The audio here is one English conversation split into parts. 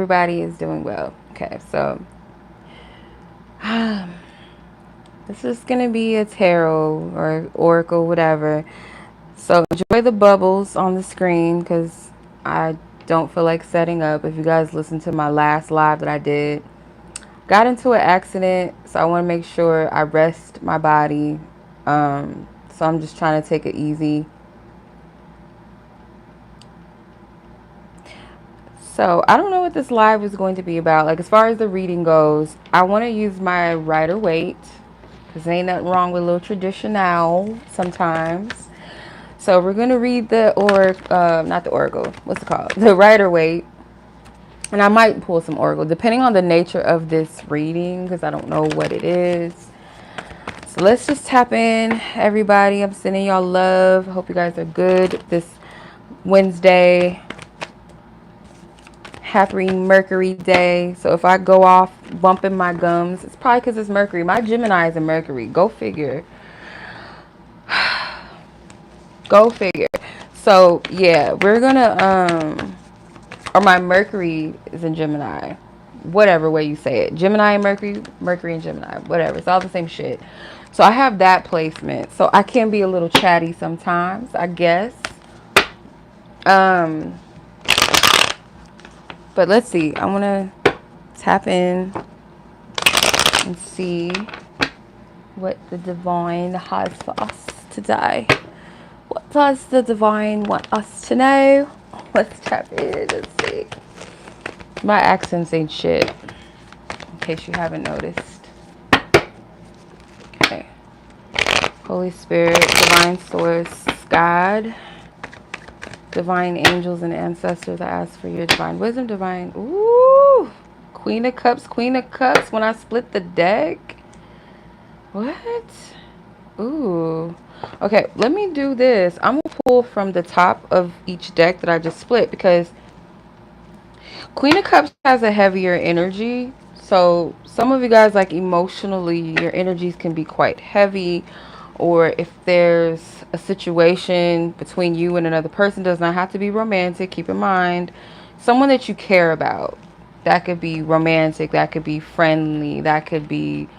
everybody is doing well. Okay, so this is gonna be a tarot or oracle, whatever. So enjoy the bubbles on the screen because I don't feel like setting up. If you guys listened to my last live that I did, got into an accident, so I want to make sure I rest my body. So I'm just trying to take it easy. So I don't know what this live is going to be about. Like, as far as the reading goes, I want to use my Rider-Waite because ain't nothing wrong with a little traditional sometimes. So we're going to read the not the oracle, what's it called? The Rider-Waite. And I might pull some oracle depending on the nature of this reading because I don't know what it is. So let's just tap in, everybody. I'm sending y'all love. Hope you guys are good this Wednesday. Happy Mercury day. So if I go off bumping my gums, it's probably because it's Mercury. My Gemini is in Mercury. Go figure. Go figure. So yeah, we're gonna or my Mercury is in Gemini. Whatever way you say it. Gemini and Mercury, Mercury and Gemini, whatever. It's all the same shit. So I have that placement. So I can be a little chatty sometimes, I guess. But let's see. I want to tap in and see what the divine has for us today. What does the divine want us to know? Let's tap in and see. My accents ain't shit, in case you haven't noticed. Okay. Holy Spirit, divine source, God, divine angels and ancestors, I ask for your divine wisdom, divine, ooh, Queen of Cups, Queen of Cups, when I split the deck. What? Ooh. Okay, let me do this. I'm going to pull from the top of each deck that I just split because Queen of Cups has a heavier energy. So some of you guys, like, emotionally, your energies can be quite heavy. Or if there's a situation between you and another person, does not have to be romantic. Keep in mind, someone that you care about. That could be romantic. That could be friendly. That could be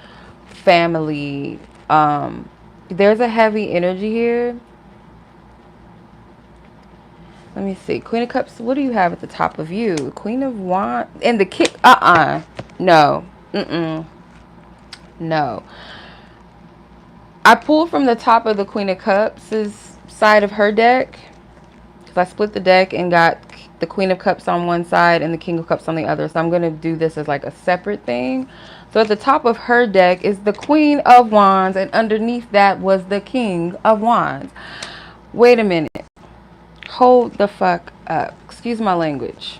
family. There's a heavy energy here. Let me see. Queen of Cups, what do you have at the top of you? Queen of Wands and the King. No. No. I pulled from the top of the Queen of Cups' side of her deck. Because I split the deck and got the Queen of Cups on one side and the King of Cups on the other. So I'm going to do this as like a separate thing. So at the top of her deck is the Queen of Wands. And underneath that was the King of Wands. Wait a minute. Hold the fuck up. Excuse my language.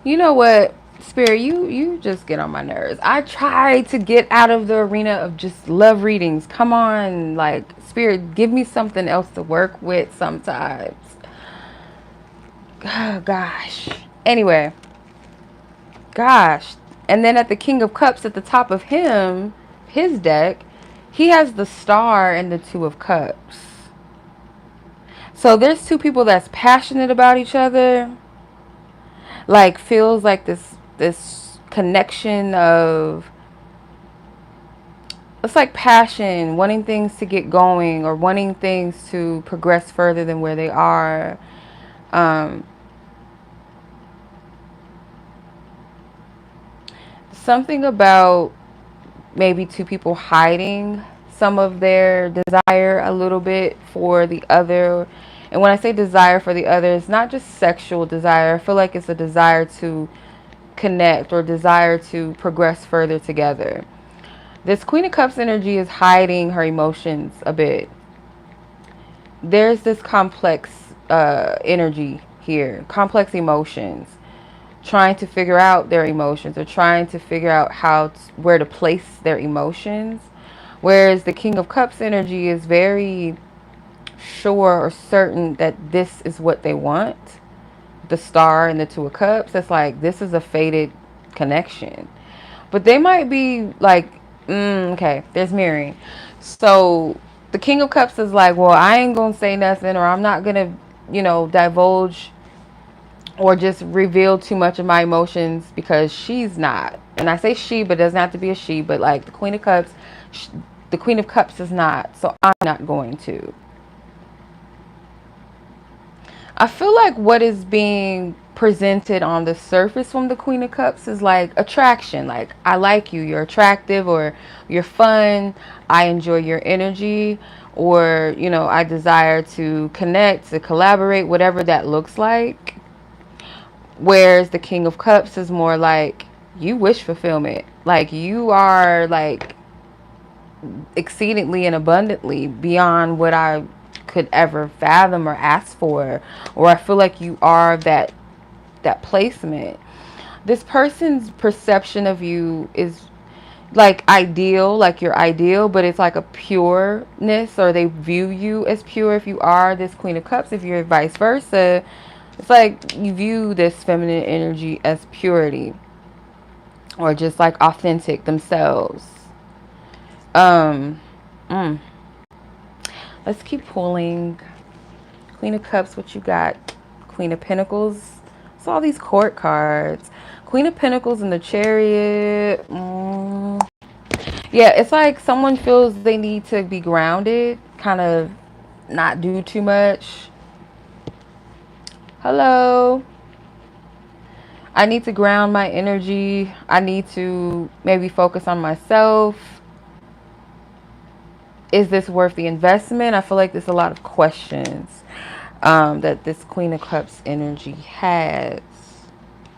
You know what, Spirit, you just get on my nerves. I try to get out of the arena of just love readings. Come on, like, Spirit, give me something else to work with sometimes. Oh, gosh. Anyway. Gosh. And then at the King of Cups at the top of him, his deck, he has the Star and the Two of Cups. So there's two people that's passionate about each other. Like, feels like this connection of, it's like passion, wanting things to get going or wanting things to progress further than where they are. Something about maybe two people hiding some of their desire a little bit for the other. And when I say desire for the other, it's not just sexual desire. I feel like it's a desire to connect or desire to progress further together. This Queen of Cups energy is hiding her emotions a bit. There's this complex energy here, complex emotions, trying to figure out their emotions or trying to figure out where to place their emotions. Whereas the King of Cups energy is very sure or certain that this is what they want. The Star and the Two of Cups, it's like this is a fated connection. But they might be like, okay, there's mirroring. So the King of Cups is like, well, I ain't gonna say nothing, or I'm not gonna, divulge or just reveal too much of my emotions because she's not. And I say she, but it doesn't have to be a she, but like the Queen of Cups, the Queen of Cups is not, so I'm not going to. I feel like what is being presented on the surface from the Queen of Cups is like attraction. Like, I like you, you're attractive, or you're fun, I enjoy your energy, or, you know, I desire to connect, to collaborate, whatever that looks like. Whereas the King of Cups is more like you wish fulfillment. Like, you are like exceedingly and abundantly beyond what I could ever fathom or ask for, or I feel like you are that placement. This person's perception of you is like ideal, like you're ideal, but it's like a pureness, or they view you as pure if you are this Queen of Cups. If you're vice versa, it's like you view this feminine energy as purity, or just like authentic themselves. um mm. Let's keep pulling. Queen of Cups, what you got? Queen of Pentacles. It's all these court cards. Queen of Pentacles and the Chariot. Yeah, it's like someone feels they need to be grounded, kind of not do too much. Hello. I need to ground my energy. I need to maybe focus on myself. Is this worth the investment? I feel like there's a lot of questions that this Queen of Cups energy has.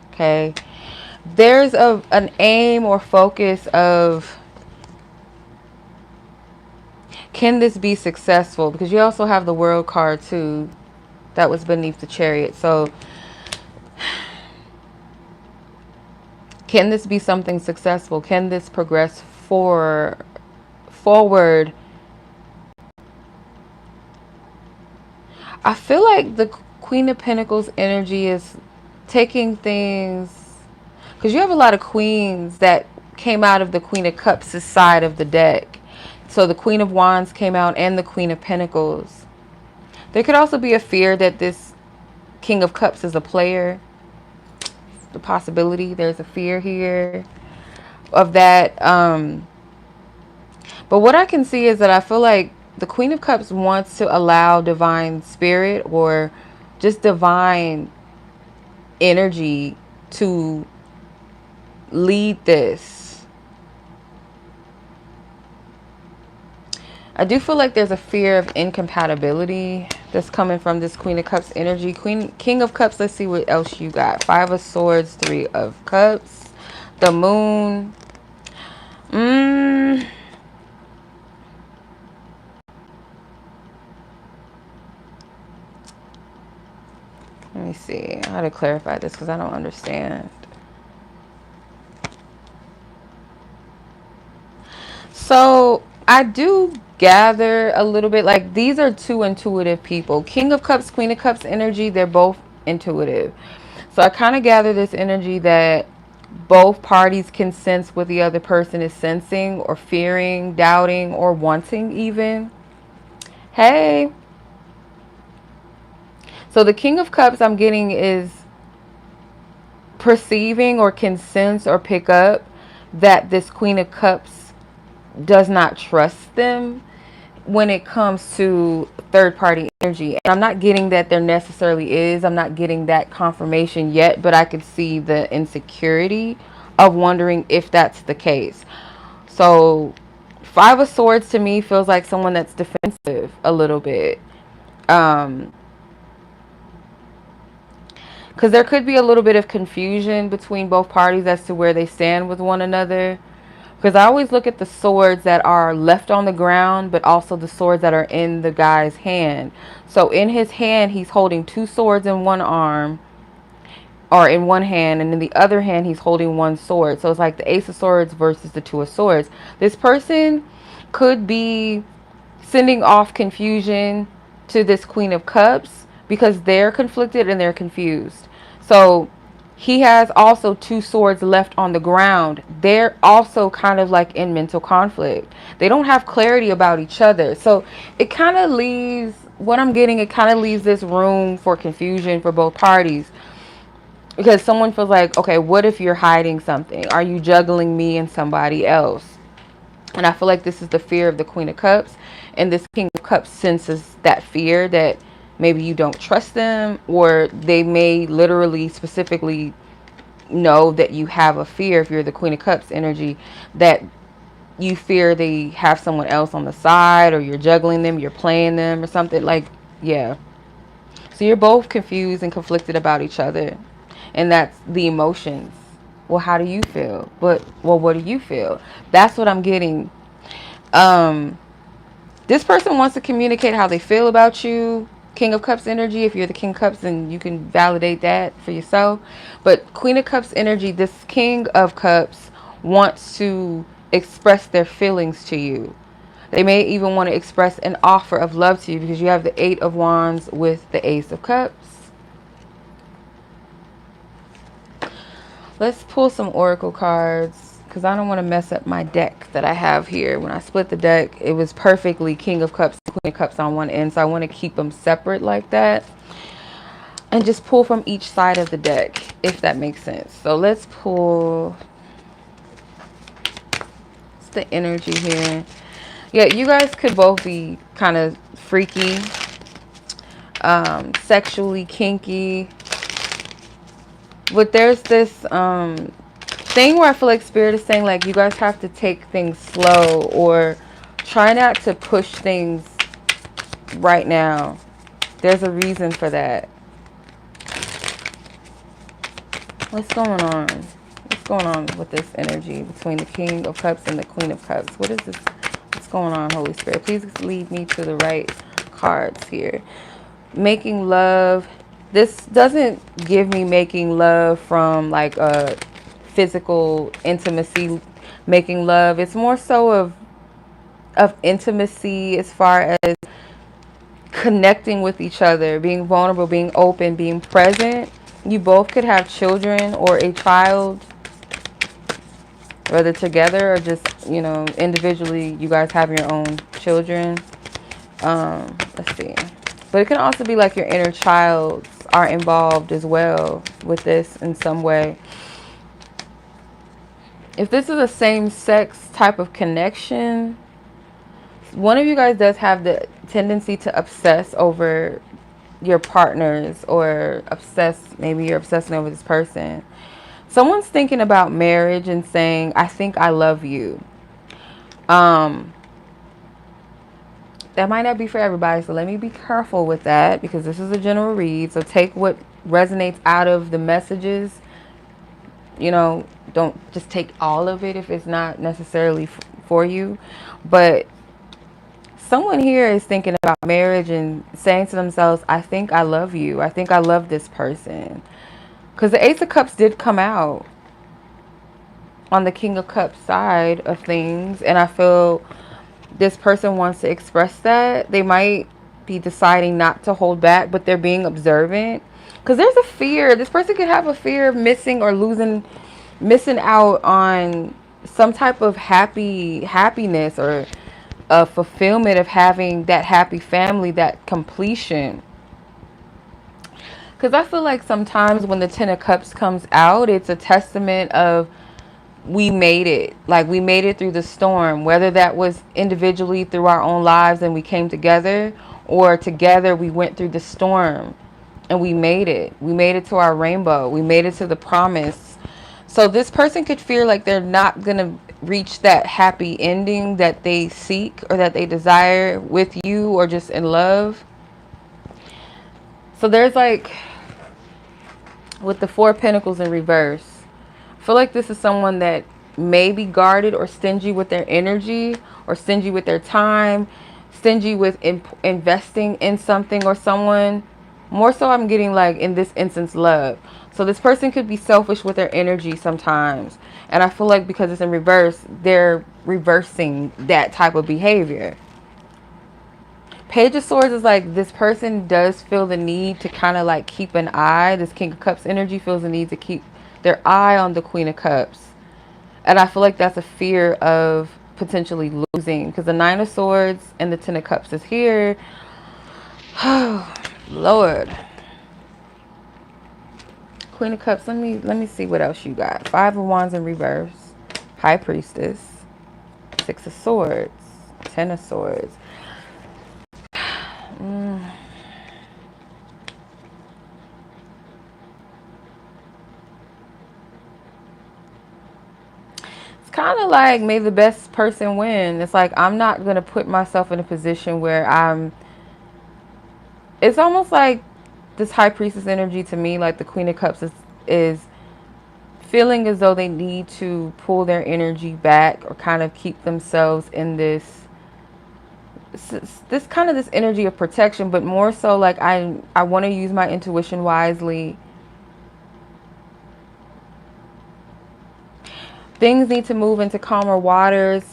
Okay. There's an aim or focus of, can this be successful? Because you also have the World card too. That was beneath the Chariot. So can this be something successful? Can this progress forward? I feel like the Queen of Pentacles energy is taking things, because you have a lot of queens that came out of the Queen of Cups' side of the deck. So the Queen of Wands came out and the Queen of Pentacles. There could also be a fear that this King of Cups is a player. The possibility, there's a fear here of that. But what I can see is that I feel like the Queen of Cups wants to allow divine spirit, or just divine energy, to lead this. I do feel like there's a fear of incompatibility that's coming from this Queen of Cups energy. King of Cups, let's see what else you got. Five of Swords, Three of Cups, the Moon. Let me see how to clarify this, because I don't understand. So I do gather a little bit, like these are two intuitive people. King of Cups, Queen of Cups energy, they're both intuitive. So I kind of gather this energy that both parties can sense what the other person is sensing, or fearing, doubting, or wanting even. Hey. So the King of Cups I'm getting is perceiving, or can sense or pick up, that this Queen of Cups does not trust them when it comes to third party energy. And I'm not getting that there necessarily is. I'm not getting that confirmation yet, but I could see the insecurity of wondering if that's the case. So Five of Swords to me feels like someone that's defensive a little bit. Because there could be a little bit of confusion between both parties as to where they stand with one another. Because I always look at the swords that are left on the ground, but also the swords that are in the guy's hand. So in his hand, he's holding two swords in one arm, or in one hand, and in the other hand, he's holding one sword. So it's like the Ace of Swords versus the Two of Swords. This person could be sending off confusion to this Queen of Cups, because they're conflicted and they're confused. So he has also two swords left on the ground. They're also kind of like in mental conflict. They don't have clarity about each other. So it kind of leaves, what I'm getting, it kind of leaves this room for confusion for both parties. Because someone feels like, okay, what if you're hiding something? Are you juggling me and somebody else? And I feel like this is the fear of the Queen of Cups. And this King of Cups senses that fear that maybe you don't trust them, or they may literally specifically know that you have a fear, if you're the Queen of Cups energy, that you fear they have someone else on the side, or you're juggling them, you're playing them or something. Like, yeah. So you're both confused and conflicted about each other. And that's the emotions. Well, how do you feel? But, well, what do you feel? That's what I'm getting. This person wants to communicate how they feel about you. King of Cups energy. If you're the King of Cups, then you can validate that for yourself. But Queen of Cups energy, this King of Cups wants to express their feelings to you. They may even want to express an offer of love to you, because you have the 8 of Wands with the Ace of Cups. Let's pull some oracle cards, because I don't want to mess up my deck that I have here. When I split the deck, it was perfectly King of Cups and Queen of Cups on one end, so I want to keep them separate like that. And just pull from each side of the deck, if that makes sense. So let's pull... What's the energy here? Yeah, you guys could both be kind of freaky, sexually kinky. But there's this thing where I feel like Spirit is saying, like, you guys have to take things slow, or try not to push things right now. There's a reason for that. What's going on? What's going on with this energy between the King of Cups and the Queen of Cups? What is this? What's going on, Holy Spirit? Please lead me to the right cards here. Making love. This doesn't give me making love from like a physical intimacy, making love. It's more so of intimacy, as far as connecting with each other, being vulnerable, being open, being present. You both could have children or a child, whether together or just, you know, individually, you guys have your own children. Let's see. But it can also be like your inner child are involved as well with this in some way. If this is a same-sex type of connection, one of you guys does have the tendency to obsess over your partners, or maybe you're obsessing over this person. Someone's thinking about marriage and saying, I think I love you. That might not be for everybody, so let me be careful with that, because this is a general read. So take what resonates out of the messages. You know, don't just take all of it if it's not necessarily for you. But someone here is thinking about marriage and saying to themselves, I think I love you. I think I love this person. Because the Ace of Cups did come out on the King of Cups side of things. And I feel this person wants to express that. They might be deciding not to hold back, but they're being observant. Because there's a fear. This person could have a fear of missing or missing out on some type of happiness, or a fulfillment of having that happy family, that completion. Because I feel like sometimes when the Ten of Cups comes out, it's a testament of, we made it. Like, we made it through the storm, whether that was individually through our own lives and we came together, or together we went through the storm and we made it. We made it to our rainbow. We made it to the promise. So this person could feel like they're not going to reach that happy ending that they seek or that they desire with you, or just in love. So there's like, with the Four of Pentacles in reverse, I feel like this is someone that may be guarded or stingy with their energy, or stingy with their time, stingy with investing in something or someone. More so, I'm getting like, in this instance, love. So this person could be selfish with their energy sometimes. And I feel like because it's in reverse, they're reversing that type of behavior. Page of Swords is like, this person does feel the need to kind of like keep an eye. This King of Cups energy feels the need to keep their eye on the Queen of Cups. And I feel like that's a fear of potentially losing, because the Nine of Swords and the Ten of Cups is here. Oh, Lord. Queen of Cups. Let me see what else you got. Five of Wands in reverse. High Priestess. Six of Swords. Ten of Swords. It's kind of like may the best person win. It's like I'm not going to put myself in a position where it's almost like this High Priestess energy to me, like the Queen of Cups is feeling as though they need to pull their energy back or kind of keep themselves in this energy of protection, but more so like I want to use my intuition wisely. Things need to move into calmer waters,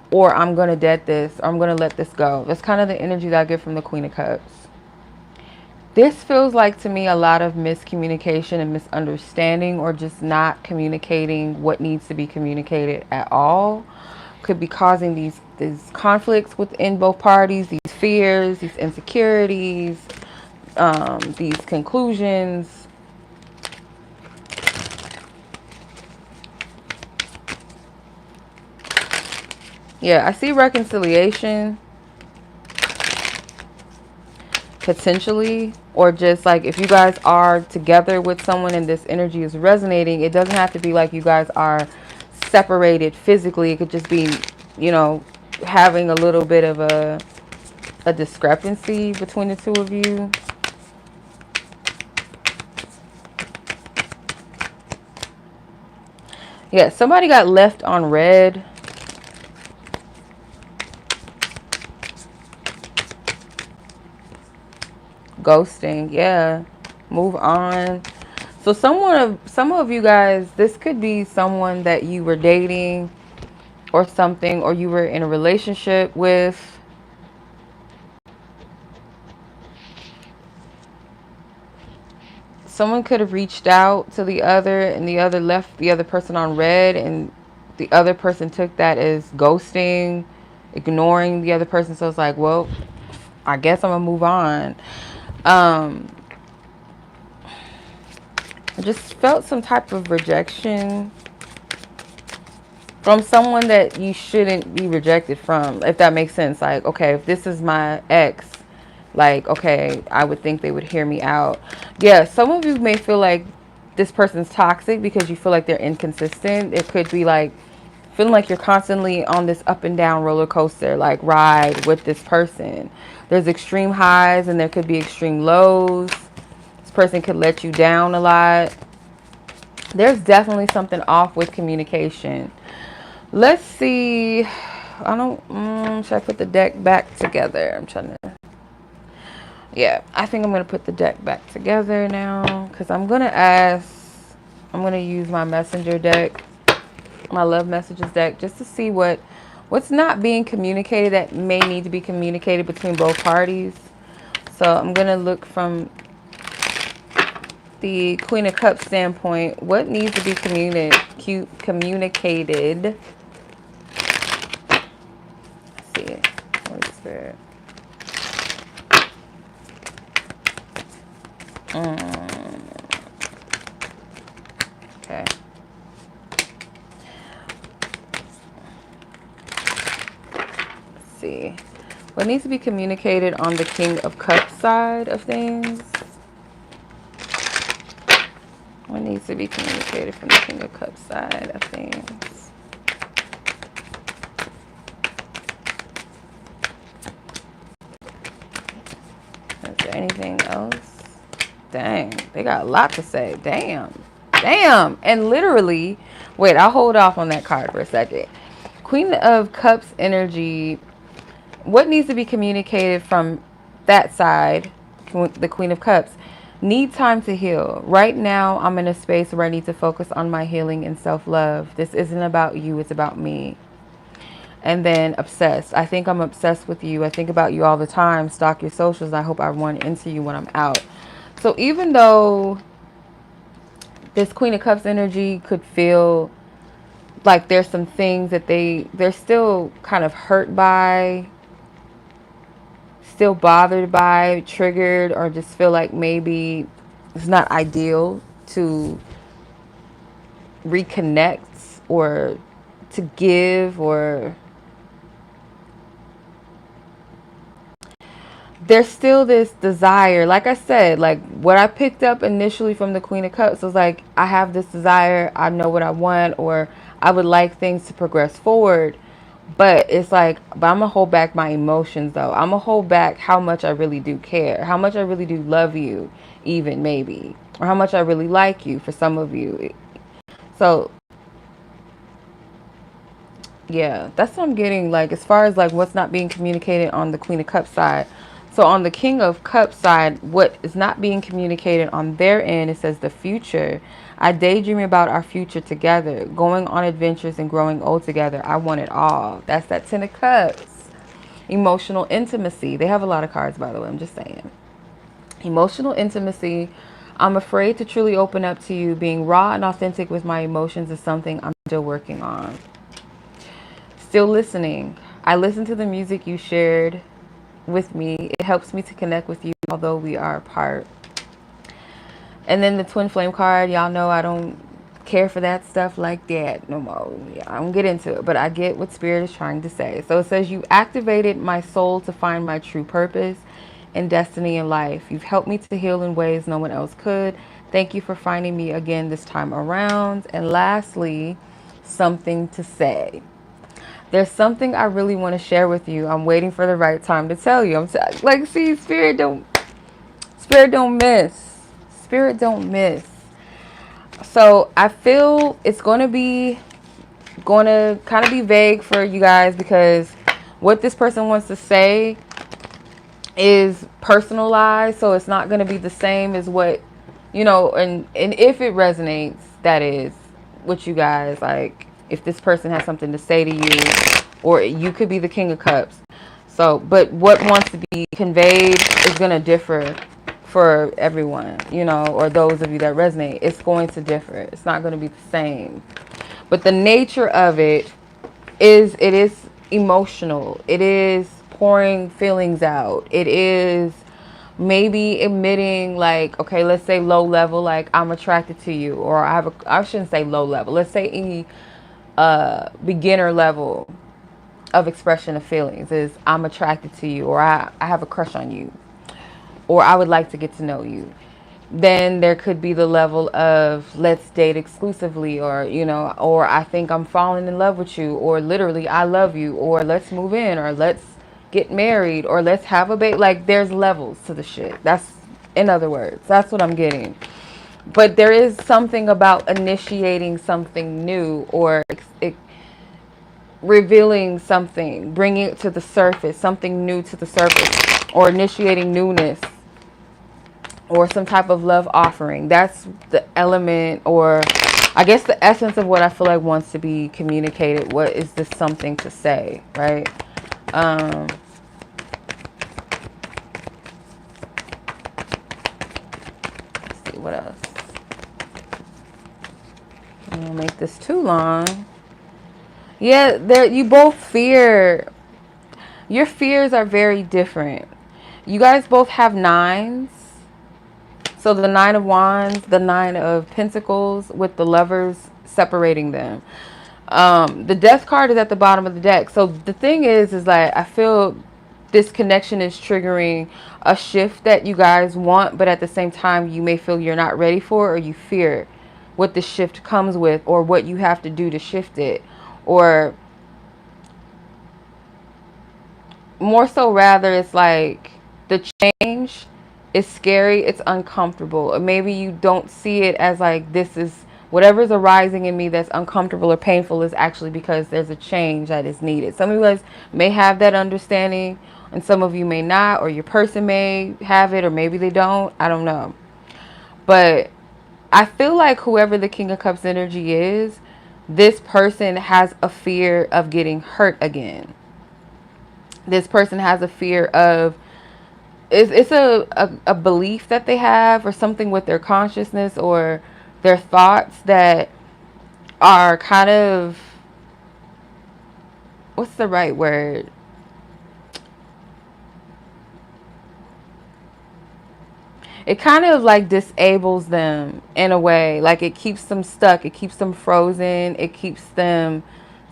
or I'm going to dead this, or I'm going to let this go. That's kind of the energy that I get from the Queen of Cups. This feels like to me a lot of miscommunication and misunderstanding, or just not communicating what needs to be communicated at all. Could be causing these conflicts within both parties, these fears, these insecurities, these conclusions. Yeah, I see reconciliation potentially, or just like if you guys are together with someone and this energy is resonating, it doesn't have to be like you guys are separated physically. It could just be, you know, having a little bit of a discrepancy between the two of you. Yeah, somebody got left on red. Ghosting, yeah. Move on. So some of you guys, this could be someone that you were dating or something, or you were in a relationship with. Someone could have reached out to the other, and the other left the other person on red, and the other person took that as ghosting, ignoring the other person. So it's like, well, I guess I'm gonna move on. I just felt some type of rejection from someone that you shouldn't be rejected from, if that makes sense. Like, okay, if this is my ex, like, okay, I would think they would hear me out. Yeah, some of you may feel like this person's toxic because you feel like they're inconsistent. It could be like feeling like you're constantly on this up and down roller coaster, like ride with this person. There's extreme highs and there could be extreme lows. This person could let you down a lot. There's definitely something off with communication. Let's see. Should I put the deck back together? I'm trying to. Yeah, I think I'm going to put the deck back together now, because I'm going to use my messenger deck, my love messages deck, just to see what's not being communicated that may need to be communicated between both parties. So I'm going to look from the Queen of Cups standpoint. What needs to be communicated? Let's see. Holy Spirit. Okay. Let's see. What needs to be communicated on the King of Cups side of things? What needs to be communicated from the King of Cups side of things? Is there anything else? Dang, they got a lot to say. Damn. And literally, wait, I'll hold off on that card for a second. Queen of Cups energy. What needs to be communicated from that side, the Queen of Cups? Need time to heal. Right now, I'm in a space where I need to focus on my healing and self-love. This isn't about you, it's about me. And then obsessed. I think I'm obsessed with you. I think about you all the time. Stalk your socials. I hope I run into you when I'm out. So even though this Queen of Cups energy could feel like there's some things that they're still kind of hurt by, still bothered by, triggered, or just feel like maybe it's not ideal to reconnect or to give, or there's still this desire. Like I said, like what I picked up initially from the Queen of Cups was like, I have this desire, I know what I want, or I would like things to progress forward. But it's like, but I'm gonna hold back my emotions though. I'm gonna hold back how much I really do care, how much I really do love you, even maybe, or how much I really like you for some of you. So yeah, that's what I'm getting, like, as far as like what's not being communicated on the Queen of Cups side. So on the King of Cups side, what is not being communicated on their end, it says the future. I daydream about our future together, going on adventures and growing old together. I want it all. That's that Ten of Cups. Emotional intimacy. They have a lot of cards, by the way. I'm just saying. Emotional intimacy. I'm afraid to truly open up to you. Being raw and authentic with my emotions is something I'm still working on. Still listening. I listen to the music you shared with me. It helps me to connect with you, although we are apart. And then the twin flame card, y'all know I don't care for that stuff like that no more. Yeah, I don't get into it, but I get what Spirit is trying to say. So it says, you activated my soul to find my true purpose and destiny in life. You've helped me to heal in ways no one else could. Thank you for finding me again this time around. And lastly, something to say. There's something I really want to share with you. I'm waiting for the right time to tell you. Like, see, Spirit don't miss. Spirit don't miss. So I feel it's going to kind of be vague for you guys, because what this person wants to say is personalized. So it's not going to be the same as what, you know, and if it resonates, that is, with you guys, like, if this person has something to say to you, or you could be the King of Cups. So, but what wants to be conveyed is going to differ for everyone, you know, or those of you that resonate. It's going to differ. It's not going to be the same. But the nature of it is emotional. It is pouring feelings out. It is maybe admitting, like, okay, let's say low level, like, I'm attracted to you, or I shouldn't say low level. Let's say beginner level of expression of feelings is I'm attracted to you, or I have a crush on you, or I would like to get to know you. Then there could be the level of let's date exclusively, or, you know, or I think I'm falling in love with you, or literally I love you, or let's move in, or let's get married, or let's have a baby. Like, there's levels to the shit. That's, in other words, that's what I'm getting. But there is something about initiating something new, or revealing something, bringing it to the surface, something new to the surface, or initiating newness, or some type of love offering. That's the element, or I guess the essence of what I feel like wants to be communicated. What is this something to say, right? Let's see, what else? I don't make this too long. Yeah, you both fear. Your fears are very different. You guys both have nines. So the Nine of Wands, the Nine of Pentacles, with the Lovers separating them. The Death card is at the bottom of the deck. So the thing is like, I feel this connection is triggering a shift that you guys want, but at the same time, you may feel you're not ready for, or you fear what the shift comes with, or what you have to do to shift it. Or more so, rather, it's like the change is scary, it's uncomfortable, or maybe you don't see it as like, this is whatever's arising in me that's uncomfortable or painful is actually because there's a change that is needed. Some of you guys may have that understanding, and some of you may not, or your person may have it, or maybe they don't. I don't know. But I feel like whoever the King of Cups energy is, this person has a fear of getting hurt again. This person has a fear of, it's a belief that they have, or something with their consciousness or their thoughts that are kind of, what's the right word? it kind of like disables them in a way. Like it keeps them stuck, it keeps them frozen, it keeps them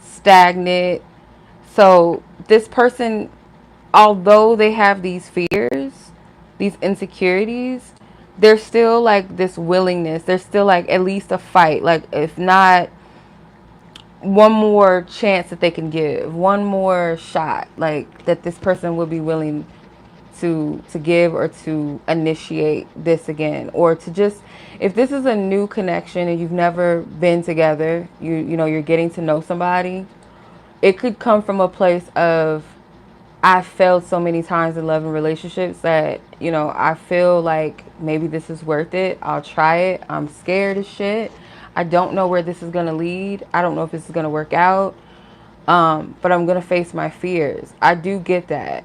stagnant. So this person, although they have these fears, these insecurities, there's still like this willingness. There's still like at least a fight. Like if not one more chance that they can give, one more shot, like that this person would be willing to give or to initiate this again, or to just, if this is a new connection and you've never been together, you know, you're getting to know somebody, it could come from a place of, I failed so many times in love and relationships that, you know, I feel like maybe this is worth it. I'll try it. I'm scared as shit. I don't know where this is going to lead. I don't know if this is going to work out. But I'm going to face my fears. I do get that.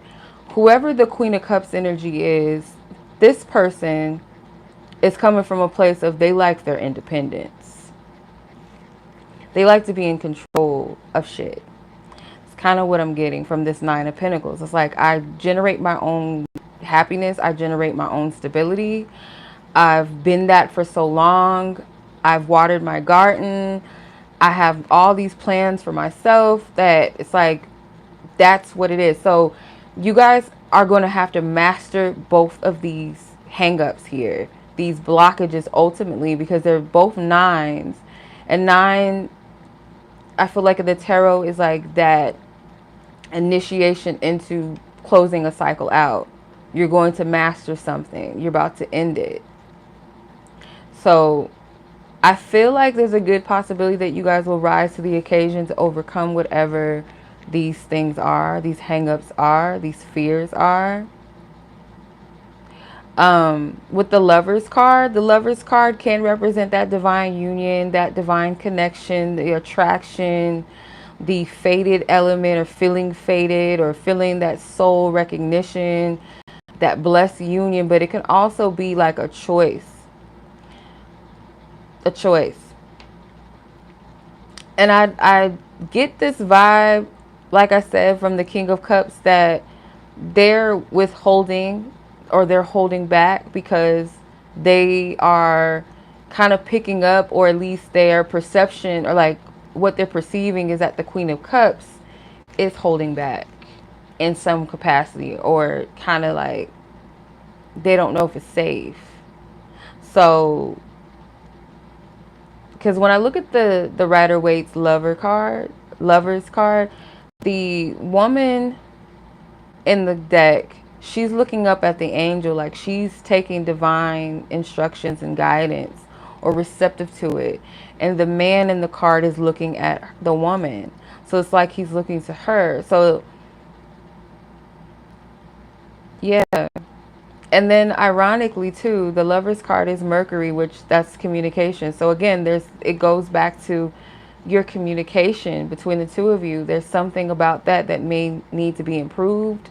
Whoever the Queen of Cups energy is, this person is coming from a place of they like their independence. They like to be in control of shit. Kind of what I'm getting from this Nine of Pentacles. It's like I generate my own happiness. I generate my own stability. I've been that for so long. I've watered my garden. I have all these plans for myself that it's like, that's what it is. So you guys are going to have to master both of these hangups here, these blockages ultimately, because they're both nines. And nine, I feel like the tarot is like that initiation into closing a cycle out. You're going to master something. You're about to end it. So I feel like there's a good possibility that you guys will rise to the occasion to overcome whatever these things are, these hangups are, these fears are. With the Lovers card can represent that divine union, that divine connection, the attraction, the fated element, or feeling fated, or feeling that soul recognition, that blessed union. But it can also be like a choice. And I get this vibe, like I said, from the King of Cups, that they're withholding, or they're holding back because they are kind of picking up, or at least their perception, or like what they're perceiving is that the Queen of Cups is holding back in some capacity, or kind of like they don't know if it's safe. So, because when I look at the Rider-Waite's Lovers card, the woman in the deck, she's looking up at the angel, like she's taking divine instructions and guidance, or receptive to it. And the man in the card is looking at the woman. So it's like he's looking to her. So, yeah. And then ironically too, the Lovers card is Mercury, which that's communication. So again, it goes back to your communication between the two of you. There's something about that that may need to be improved.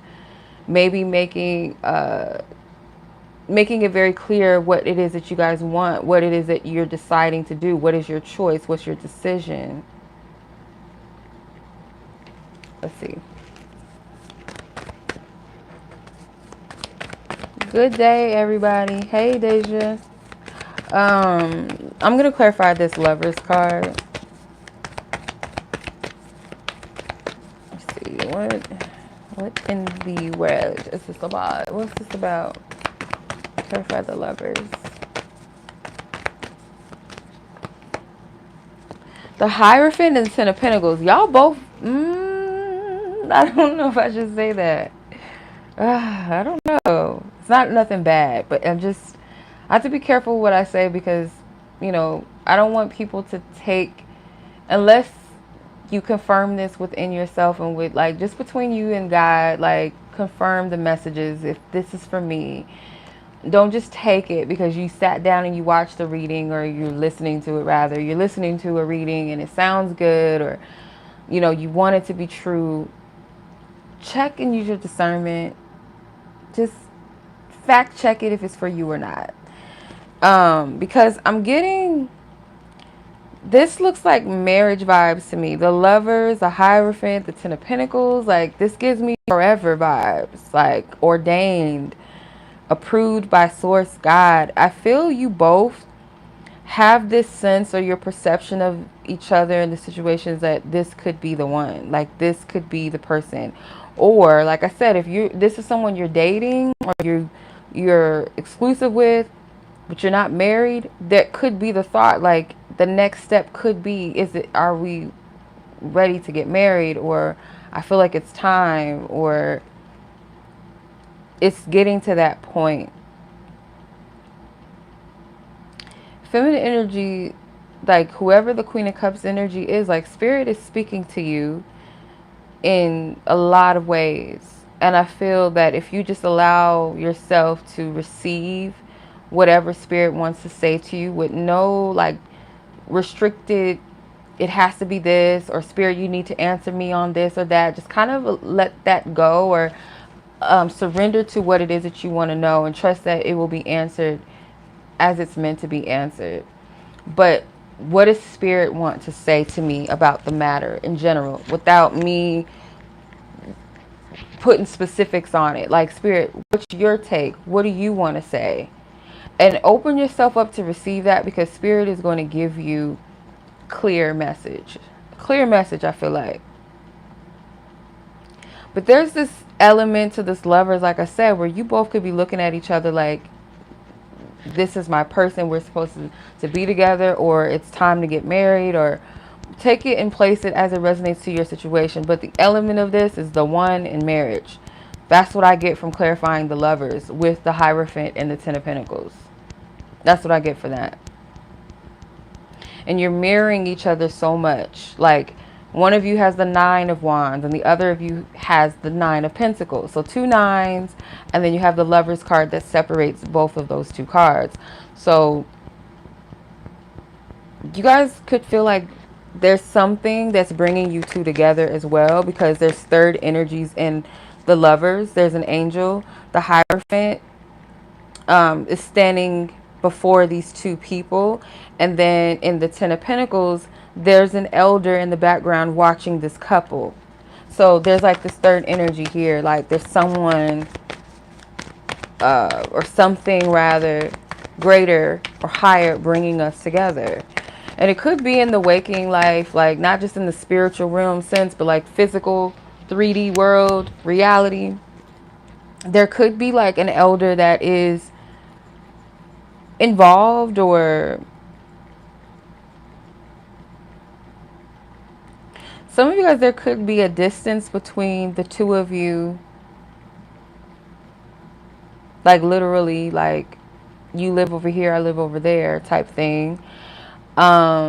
Maybe making it very clear what it is that you guys want, what it is that you're deciding to do, what is your choice, what's your decision. Let's see. Good day, everybody. Hey, Deja. I'm going to clarify this Lovers card. Let's see. What in the world is this about? What's this about? Clarify the Lovers. The Hierophant and the Ten of Pentacles. Y'all both, I don't know if I should say that. I don't know. It's not nothing bad, but I have to be careful what I say, because, you know, I don't want people to take, unless you confirm this within yourself and with, like, just between you and God, like, confirm the messages. If this is for me, don't just take it because you sat down and you watched the reading, or you're listening to it, rather. You're listening to a reading and it sounds good, or, you know, you want it to be true. Check and use your discernment. Just fact check it if it's for you or not. Because I'm getting, this looks like marriage vibes to me. The Lovers, the Hierophant, the Ten of Pentacles, like this gives me forever vibes, like ordained. approved by source God. I feel you both have this sense, or your perception of each other in the situations, that this could be the one, like this could be the person. Or like I said, if you this is someone you're dating, or you're exclusive with, but you're not married, that could be the thought, like the next step could be, are we ready to get married, or I feel like it's time, or it's getting to that point. Feminine energy, like whoever the Queen of Cups energy is, like spirit is speaking to you in a lot of ways. And I feel that if you just allow yourself to receive whatever spirit wants to say to you, with no like restricted, it has to be this, or spirit, you need to answer me on this or that, just kind of let that go, or surrender to what it is that you want to know, and trust that it will be answered as it's meant to be answered. But what does spirit want to say to me about the matter in general, without me putting specifics on it? Like, spirit, what's your take? What do you want to say? And open yourself up to receive that, because spirit is going to give you clear message. Clear message, I feel like. But there's this element to this lovers, like I said, where you both could be looking at each other like, this is my person, we're supposed to be together, or it's time to get married, or take it and place it as it resonates to your situation. But the element of this is the one in marriage. That's what I get from clarifying the lovers with the Hierophant and the Ten of Pentacles. That's what I get for that. And you're mirroring each other so much. Like, one of you has the Nine of Wands and the other of you has the Nine of Pentacles. So 2 nines, and then you have the Lovers card that separates both of those 2 cards. So you guys could feel like there's something that's bringing you two together as well, because there's third energies in the Lovers. There's an angel. The Hierophant is standing before these 2 people, and then in the Ten of Pentacles there's an elder in the background watching this couple. So there's like this third energy here, like there's someone or something rather greater or higher bringing us together. And it could be in the waking life, like not just in the spiritual realm sense, but like physical 3D world reality. There could be like an elder that is involved, or some of you guys, there could be a distance between the 2 of you, like literally, like you live over here, I live over there type thing. But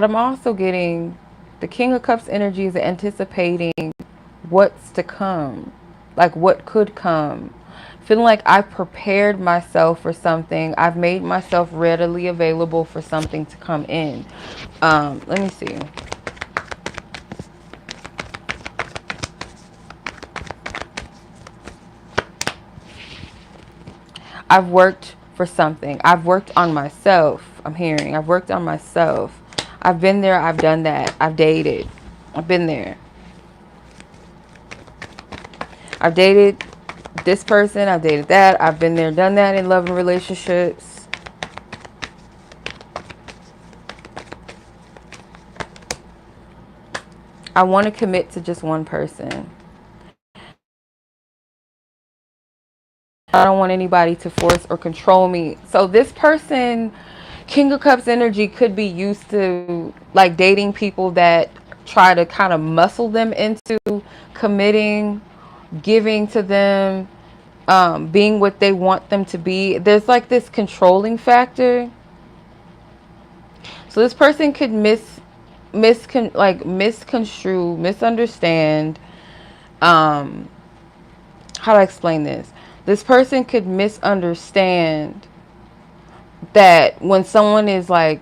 I'm also getting the King of Cups energy is anticipating what's to come, like what could come. Feeling like I've prepared myself for something. I've made myself readily available for something to come in. Let me see. I've worked for something. I've worked on myself. I'm hearing. I've worked on myself. I've been there. I've done that. I've dated. I've been there. I've dated this person. I've dated that. I've been there, done that in love and relationships. I want to commit to just one person. I don't want anybody to force or control me. So this person, King of Cups energy, could be used to like dating people that try to kind of muscle them into committing, giving to them, being what they want them to be. There's like this controlling factor. So this person could misconstrue, misunderstand. How do I explain this? This person could misunderstand that when someone is like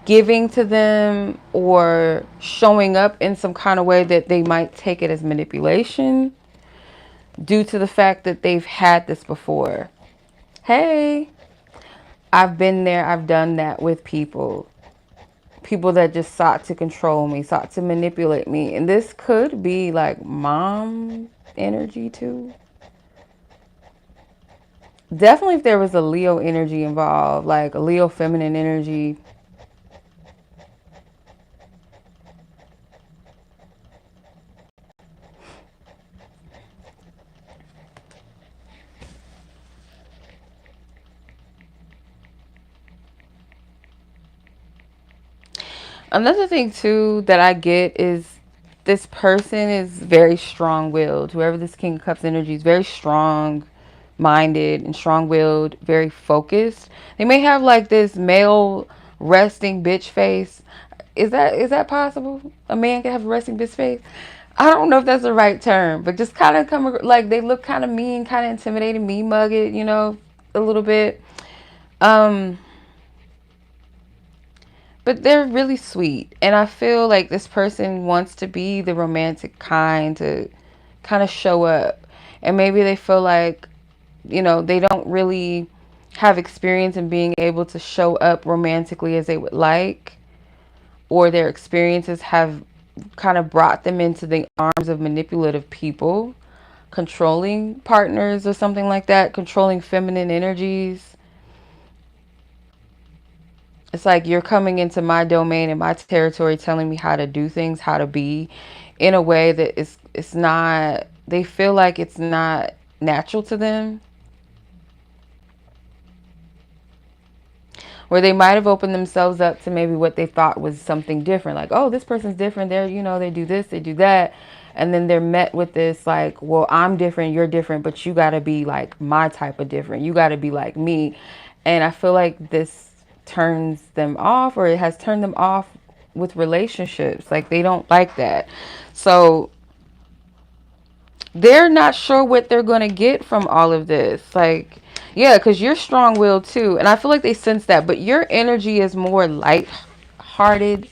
giving to them or showing up in some kind of way, that they might take it as manipulation due to the fact that they've had this before. Hey, I've been there. I've done that with people. people that just sought to control me, sought to manipulate me. And this could be like mom energy too. Definitely if there was a Leo energy involved, like a Leo feminine energy. Another thing too that I get is this person is very strong-willed. Whoever this King of Cups energy is very strong-minded and strong-willed, very focused. They may have like this male resting bitch face. Is that possible? A man can have a resting bitch face? I don't know if that's the right term, but just kind of come like they look kind of mean, kind of intimidating, mean mugged, you know, a little bit. Um, But they're really sweet. And I feel like this person wants to be the romantic kind, to kind of show up. And maybe they feel like, you know, they don't really have experience in being able to show up romantically as they would like. Or their experiences have kind of brought them into the arms of manipulative people, controlling partners or something like that, controlling feminine energies. It's like you're coming into my domain and my territory, telling me how to do things, how to be in a way that it's not, they feel like it's not natural to them. Where they might have opened themselves up to maybe what they thought was something different. Like, oh, this person's different. They're, you know, they do this, they do that. And then they're met with this like, well, I'm different, you're different, but you got to be like my type of different. You got to be like me. And I feel like this turns them off, or it has turned them off with relationships. Like they don't like that. So they're not sure what they're going to get from all of this. Like, yeah, because you're strong-willed too. And I feel like they sense that. But your energy is more light-hearted.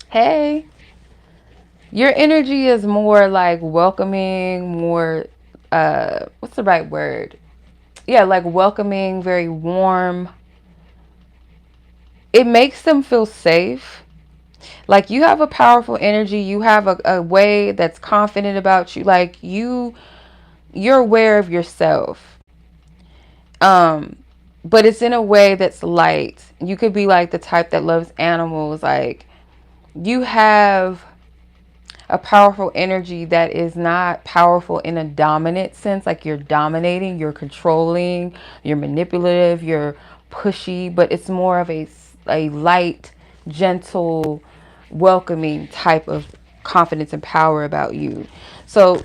Hey. Your energy is more like welcoming, more, what's the right word? Yeah, like welcoming, very warm. It makes them feel safe. Like you have a powerful energy. You have a way that's confident about you. Like you're aware of yourself. Um, but it's in a way that's light. You could be like the type that loves animals. Like you have a powerful energy that is not powerful in a dominant sense. Like you're dominating, you're controlling, you're manipulative, you're pushy, but it's more of a light, gentle, welcoming type of confidence and power about you. So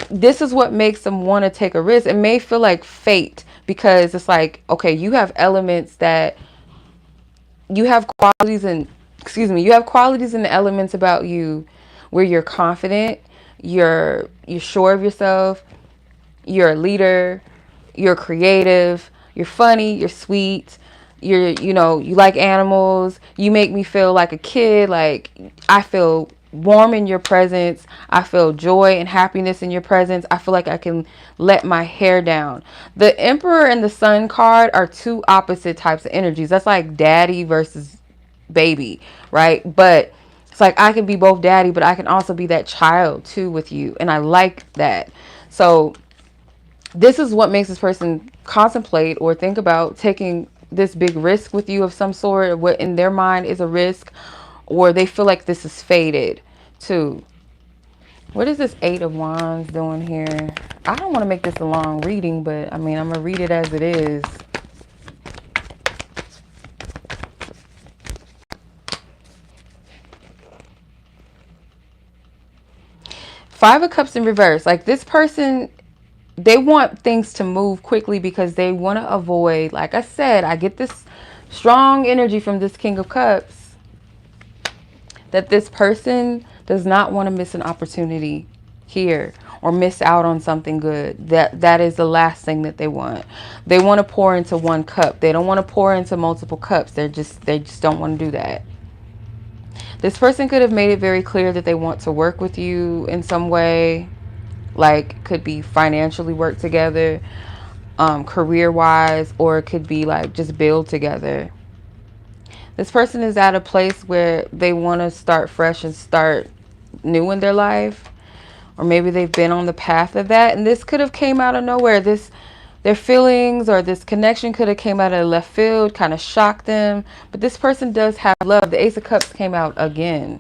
this is what makes them want to take a risk. It may feel like fate because it's like, okay, you have elements that you have qualities and you have qualities and elements about you where you're confident, you're sure of yourself, you're a leader, you're creative, you're funny, you're sweet, you know, you like animals, you make me feel like a kid. Like I feel warm in your presence, I feel joy and happiness in your presence. I feel like I can let my hair down. The Emperor and the Sun card are two opposite types of energies. That's like daddy versus baby, right? But it's like I can be both daddy, but I can also be that child too with you, and I like that. So this is what makes this person contemplate or think about taking this big risk with you of some sort, or what in their mind is a risk, or they feel like this is fated too. What is this Eight of Wands doing here? I don't want to make this a long reading, but I mean, I'm gonna read it as it is. Five of Cups in reverse. Like this person, they want things to move quickly because they want to avoid, like I said, I get this strong energy from this King of Cups that this person does not want to miss an opportunity here or miss out on something good. That is the last thing that they want. They want to pour into one cup. They don't want to pour into multiple cups. They just don't want to do that. This person could have made it very clear that they want to work with you in some way, like could be financially work together. career wise, or it could be like just build together. This person is at a place where they want to start fresh and start new in their life, or maybe they've been on the path of that, and this could have came out of nowhere. Their feelings or this connection could have came out of left field, kind of shocked them. But this person does have love. The Ace of Cups came out again.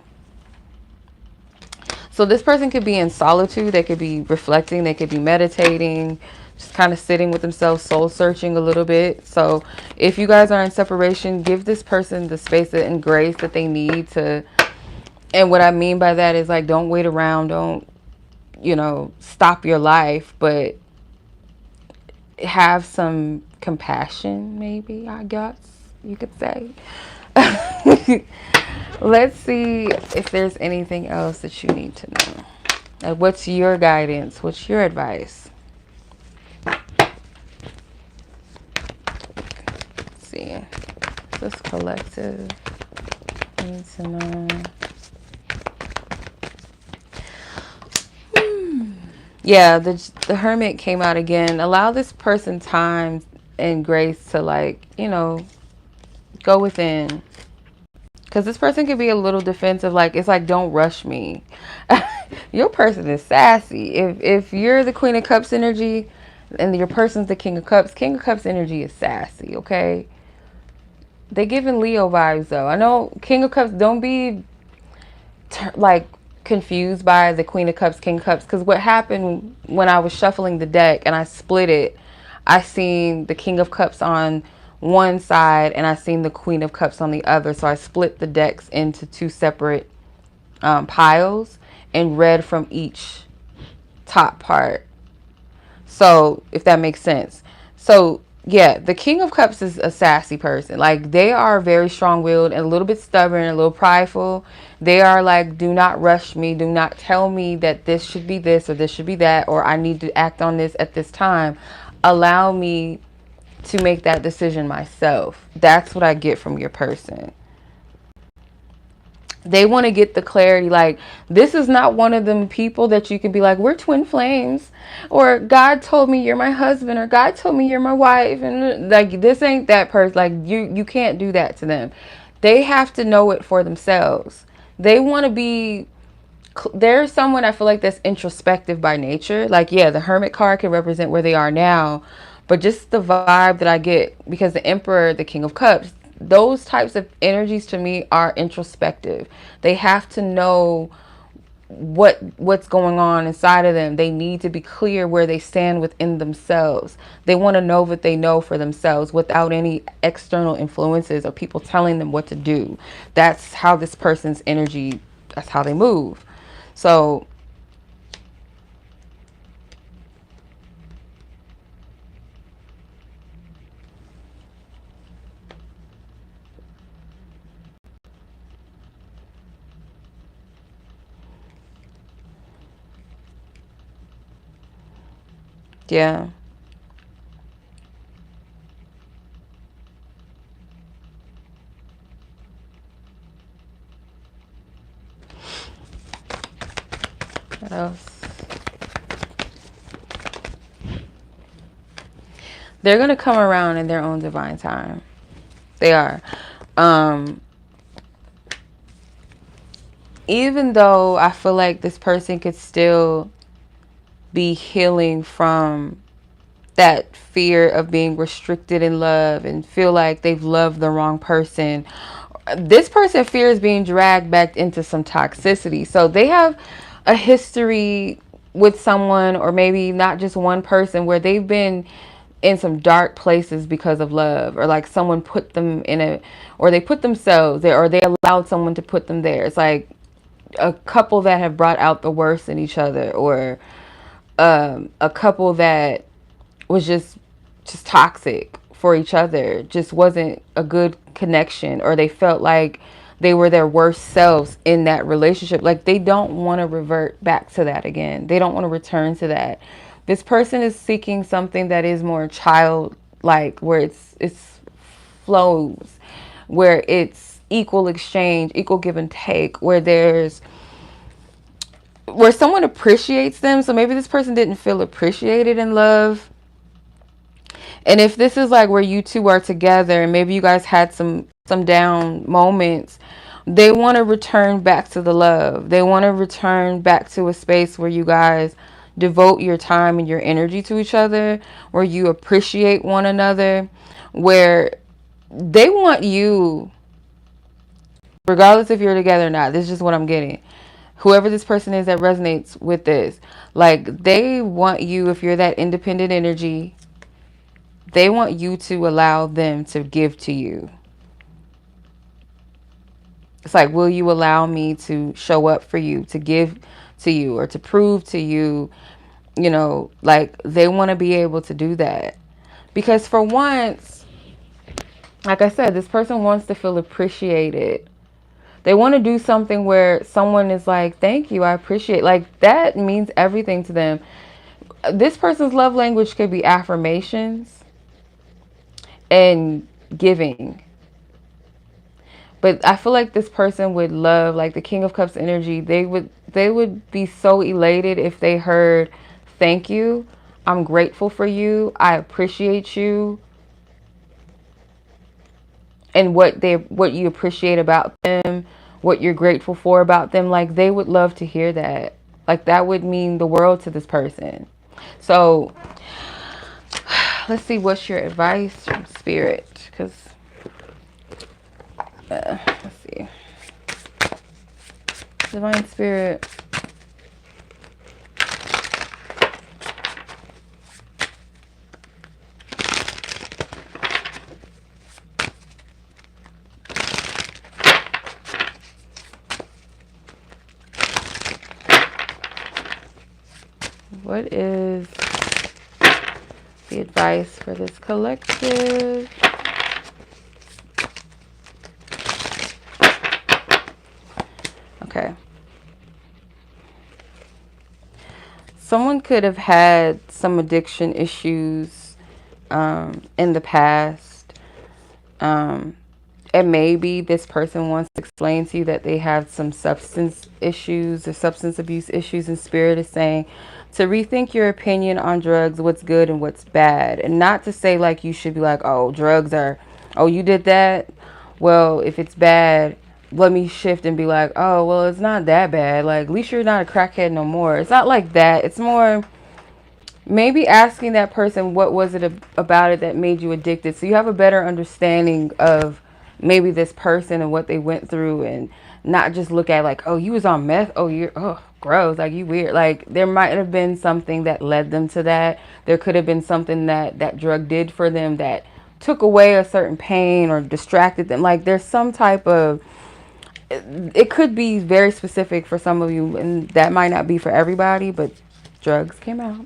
So this person could be in solitude. They could be reflecting. They could be meditating, just kind of sitting with themselves, soul searching a little bit. So if you guys are in separation, give this person the space and grace that they need to. And what I mean by that is, like, don't wait around. Don't, stop your life, but have some compassion, maybe, I guess you could say. Let's see if there's anything else that you need to know. What's your guidance? What's your advice? Let's see. This collective needs to know. Yeah, the Hermit came out again. Allow this person time and grace to, like, go within. Because this person could be a little defensive. Like, it's like, don't rush me. Your person is sassy. If you're the Queen of Cups energy and your person's the King of Cups energy is sassy, okay? They giving Leo vibes, though. I know King of Cups, don't be, like, confused by the Queen of Cups, King of Cups, because what happened when I was shuffling the deck and I split it, I seen the King of Cups on one side and I seen the Queen of Cups on the other. So I split the decks into two separate piles and read from each top part. So if that makes sense. So yeah, the King of Cups is a sassy person. Like, they are very strong-willed and a little bit stubborn, a little prideful. They are like, do not rush me. Do not tell me that this should be this or this should be that, or I need to act on this at this time. Allow me to make that decision myself. That's what I get from your person. They want to get the clarity. Like, this is not one of them people that you can be like, we're twin flames, or God told me you're my husband, or God told me you're my wife. And like, this ain't that person. Like, you can't do that to them. They have to know it for themselves. They want to be, there's someone I feel like that's introspective by nature. Like, yeah, the Hermit card can represent where they are now, but just the vibe that I get, because the Emperor, the King of Cups, those types of energies to me are introspective. They have to know what's going on inside of them. They need to be clear where they stand within themselves. They want to know what they know for themselves without any external influences or people telling them what to do. That's how this person's energy, that's how they move. So yeah. What else? They're going to come around in their own divine time. They are. Even though I feel like this person could still be healing from that fear of being restricted in love and feel like they've loved the wrong person. This person fears being dragged back into some toxicity. So they have a history with someone, or maybe not just one person, where they've been in some dark places because of love, or like someone put them in a, or they put themselves there, or they allowed someone to put them there. It's like a couple that have brought out the worst in each other, or a couple that was just toxic for each other, just wasn't a good connection, or they felt like they were their worst selves in that relationship. Like, they don't want to revert back to that again. They don't want to return to that. This person is seeking something that is more childlike, where it's flows, where it's equal exchange, equal give and take, where someone appreciates them. So maybe this person didn't feel appreciated in love. And if this is like where you two are together and maybe you guys had some down moments, they want to return back to the love. They want to return back to a space where you guys devote your time and your energy to each other, where you appreciate one another, where they want you, regardless if you're together or not. This is just what I'm getting. Whoever this person is that resonates with this, like, they want you, if you're that independent energy, they want you to allow them to give to you. It's like, will you allow me to show up for you, to give to you, or to prove to you, you know, like, they want to be able to do that. Because for once, like I said, this person wants to feel appreciated. They want to do something where someone is like, thank you, I appreciate. Like, that means everything to them. This person's love language could be affirmations and giving. But I feel like this person would love, like the King of Cups energy, they would be so elated if they heard, thank you, I'm grateful for you, I appreciate you. And what you appreciate about them, what you're grateful for about them, like, they would love to hear that. Like, that would mean the world to this person. So let's see, what's your advice from Spirit? Because let's see, Divine Spirit. What is the advice for this collective? Okay. Someone could have had some addiction issues in the past. And maybe this person wants to explain to you that they have some substance issues or substance abuse issues, and Spirit is saying to rethink your opinion on drugs, what's good and what's bad. And not to say like you should be like, oh, drugs are, oh, you did that? Well, if it's bad, let me shift and be like, oh, well, it's not that bad. Like, at least you're not a crackhead no more. It's not like that. It's more maybe asking that person, what was it about it that made you addicted? So you have a better understanding of maybe this person and what they went through, and not just look at like, oh, you was on meth, oh, you're, oh, gross, like, you weird. Like, there might have been something that led them to that. There could have been something that that drug did for them that took away a certain pain or distracted them. Like, there's some type of, it could be very specific for some of you, and that might not be for everybody, but drugs came out.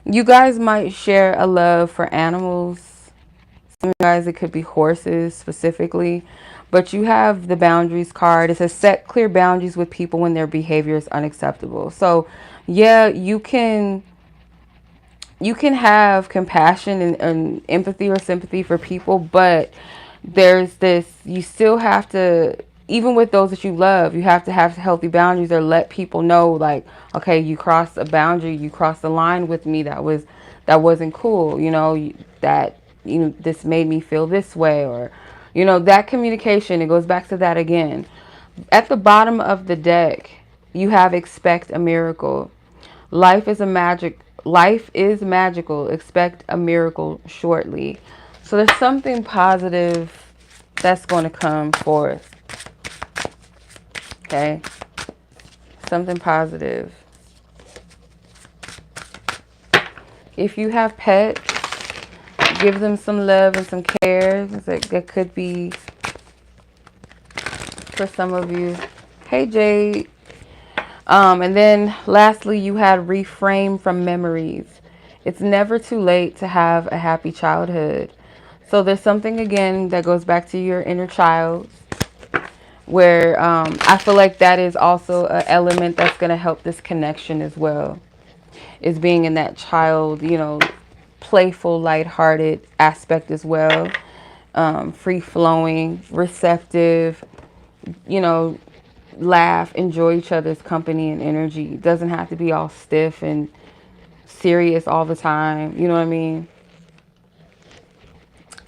You guys might share a love for animals. Some of you guys, it could be horses specifically, but you have the boundaries card. It says set clear boundaries with people when their behavior is unacceptable. So yeah, you can have compassion and empathy or sympathy for people, but there's this, you still have to, even with those that you love, you have to have healthy boundaries, or let people know, like, okay, you crossed a boundary, you crossed the line with me, that wasn't cool, you know, that, you know, this made me feel this way, or, you know, that communication. It goes back to that again. At the bottom of the deck, you have expect a miracle. Life is magical. Expect a miracle shortly. So there's something positive that's going to come forth. Okay, something positive. If you have pets, give them some love and some care. That could be for some of you. Hey, Jade. And then lastly, you had reframe from memories. It's never too late to have a happy childhood. So there's something, again, that goes back to your inner child, where I feel like that is also an element that's going to help this connection as well, is being in that child, you know, playful, lighthearted aspect as well, free-flowing, receptive, you know, laugh, enjoy each other's company and energy. It doesn't have to be all stiff and serious all the time. You know what I mean?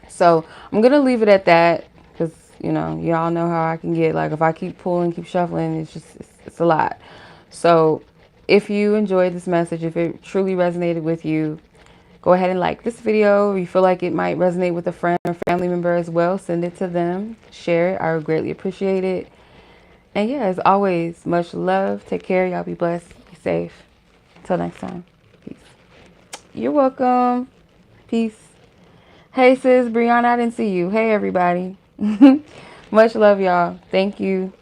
So I'm going to leave it at that because, you know, y'all know how I can get. Like, if I keep pulling, keep shuffling, it's a lot. So if you enjoyed this message, if it truly resonated with you, go ahead and like this video. If you feel like it might resonate with a friend or family member as well, send it to them. Share it. I would greatly appreciate it. And yeah, as always, much love. Take care. Y'all be blessed. Be safe. Until next time. Peace. You're welcome. Peace. Hey sis, Brianna, I didn't see you. Hey everybody. Much love, y'all. Thank you.